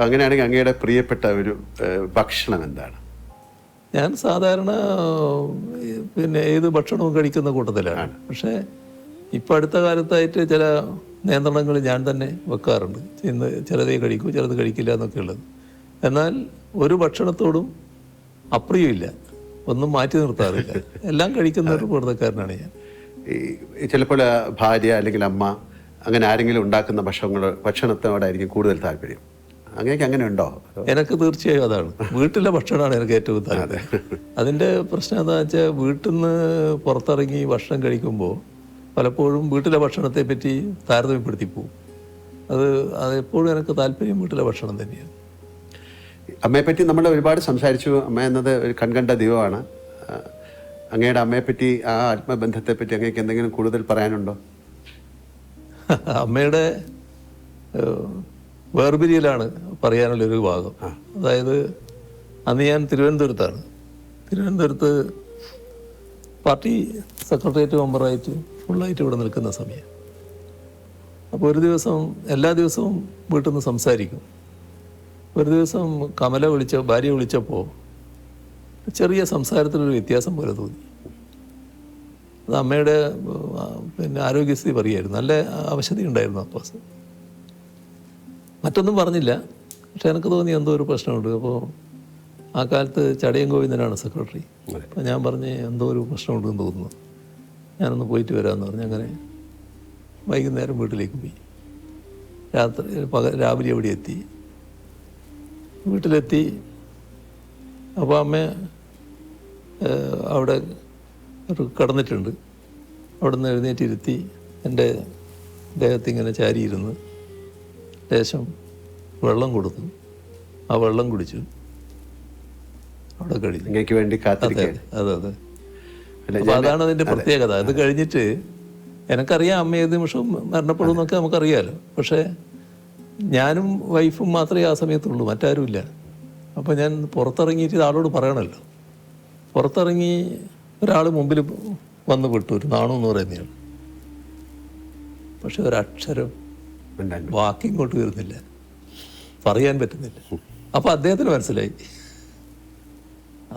അങ്ങനെയാണെങ്കിൽ അങ്ങയുടെ പ്രിയപ്പെട്ട ഒരു ഭക്ഷണം എന്താണ്? ഞാൻ സാധാരണ പിന്നെ ഏത് ഭക്ഷണവും കഴിക്കുന്ന കൂട്ടത്തിലാണ്. പക്ഷേ ഇപ്പം അടുത്ത കാലത്തായിട്ട് ചില നിയന്ത്രണങ്ങൾ ഞാൻ തന്നെ വെക്കാറുണ്ട്. ഇന്ന് ചിലതേ കഴിക്കൂ, ചിലത് കഴിക്കില്ല എന്നൊക്കെ ഉള്ളത്. എന്നാൽ ഒരു ഭക്ഷണത്തോടും അപ്രിയമില്ല, ഒന്നും മാറ്റി നിർത്താറില്ല. എല്ലാം കഴിക്കുന്ന ഒരു കൂട്ടക്കാരനാണ് ഞാൻ. ചിലപ്പോൾ ഭാര്യ അല്ലെങ്കിൽ അമ്മ അങ്ങനെ ആരെങ്കിലും ഉണ്ടാക്കുന്ന ഭക്ഷണത്തോടായിരിക്കും കൂടുതൽ താല്പര്യം. അങ്ങനെയൊക്കെ അങ്ങനെ ഉണ്ടോ? എനിക്ക് തീർച്ചയായും അതാണ്. വീട്ടിലെ ഭക്ഷണമാണ് എനിക്ക് ഏറ്റവും താല്പര്യം. അതിൻ്റെ പ്രശ്നം എന്താണെന്ന് വെച്ചാൽ, വീട്ടിൽ നിന്ന് പുറത്തിറങ്ങി ഭക്ഷണം കഴിക്കുമ്പോൾ പലപ്പോഴും വീട്ടിലെ ഭക്ഷണത്തെ പറ്റി താരതമ്യപ്പെടുത്തി പോകും. അതെപ്പോഴും എനിക്ക് താല്പര്യം വീട്ടിലെ ഭക്ഷണം തന്നെയാണ്. അമ്മയെപ്പറ്റി നമ്മൾ ഒരുപാട് സംസാരിച്ചു. അമ്മ എന്നത് ഒരു കൺകണ്ട ദൈവമാണ്. അങ്ങയുടെ അമ്മയെപ്പറ്റി, ആ ആത്മബന്ധത്തെപ്പറ്റി അങ്ങേക്ക് എന്തെങ്കിലും കൂടുതൽ പറയാനുണ്ടോ? അമ്മയുടെ വേർപിരിയലാണ് പറയാനുള്ളൊരു ഭാഗം. അതായത് അന്ന് ഞാൻ തിരുവനന്തപുരത്താണ്. തിരുവനന്തപുരത്ത് പാർട്ടി സെക്രട്ടേറിയറ്റ് മെമ്പറായിട്ട് ഫുള്ളായിട്ട് ഇവിടെ നിൽക്കുന്ന സമയം. അപ്പോൾ ഒരു ദിവസം, എല്ലാ ദിവസവും വീട്ടിൽ നിന്ന് സംസാരിക്കും. ഒരു ദിവസം ഭാര്യ വിളിച്ചപ്പോൾ ചെറിയ സംസാരത്തിലൊരു വ്യത്യാസം പോലെ തോന്നി. അത് അമ്മയുടെ പിന്നെ ആരോഗ്യസ്ഥിതി പറയുമായിരുന്നു. നല്ല അവശത ഉണ്ടായിരുന്നു അപ്പോൾ. മറ്റൊന്നും പറഞ്ഞില്ല, പക്ഷെ എനിക്ക് തോന്നി എന്തോ ഒരു പ്രശ്നമുണ്ട്. അപ്പോൾ ആ കാലത്ത് ചടയം ഗോവിന്ദനാണ് സെക്രട്ടറി. അപ്പോൾ ഞാൻ പറഞ്ഞ് എന്തോ ഒരു പ്രശ്നമുണ്ടെന്ന് തോന്നുന്നു, ഞാനൊന്ന് പോയിട്ട് വരാമെന്ന് പറഞ്ഞ് അങ്ങനെ വൈകുന്നേരം വീട്ടിലേക്ക് പോയി. രാവിലെ അവിടെ എത്തി. വീട്ടിലെത്തി. അപ്പോൾ അമ്മ അവിടെ ഒരു കിടന്നിട്ടുണ്ട്. അവിടെ നിന്ന് എഴുന്നേറ്റിരുത്തി എൻ്റെ ദേഹത്തിങ്ങനെ ചാരിയിരുന്ന് ലേശം വെള്ളം കൊടുത്തു. ആ വെള്ളം കുടിച്ചു. അവിടെ കഴിഞ്ഞു. വേണ്ടി അതെ. അപ്പോൾ അതാണ് അതിൻ്റെ പ്രത്യേകത. അത് കഴിഞ്ഞിട്ട് എനിക്കറിയാം അമ്മ ഏത് നിമിഷവും മരണപ്പെടും എന്നൊക്കെ നമുക്കറിയാമല്ലോ. പക്ഷേ ഞാനും വൈഫും മാത്രമേ ആ സമയത്തുള്ളൂ, മറ്റാരുമില്ല. അപ്പോൾ ഞാൻ പുറത്തിറങ്ങിയിട്ട് ആളോട് പറയണമല്ലോ. പുറത്തിറങ്ങി ഒരാൾ മുമ്പിൽ വന്ന് വിട്ടു, ഒരു നാണു എന്ന് പറയുന്നയാൾ. പക്ഷെ ഒരക്ഷരം വാക്കിങ്ങോട്ട് വരുന്നില്ല, പറയാൻ പറ്റുന്നില്ല. അപ്പോൾ അദ്ദേഹത്തിന് മനസ്സിലായി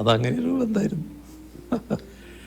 അതങ്ങനെയൊരു ബന്ധമായിരുന്നു.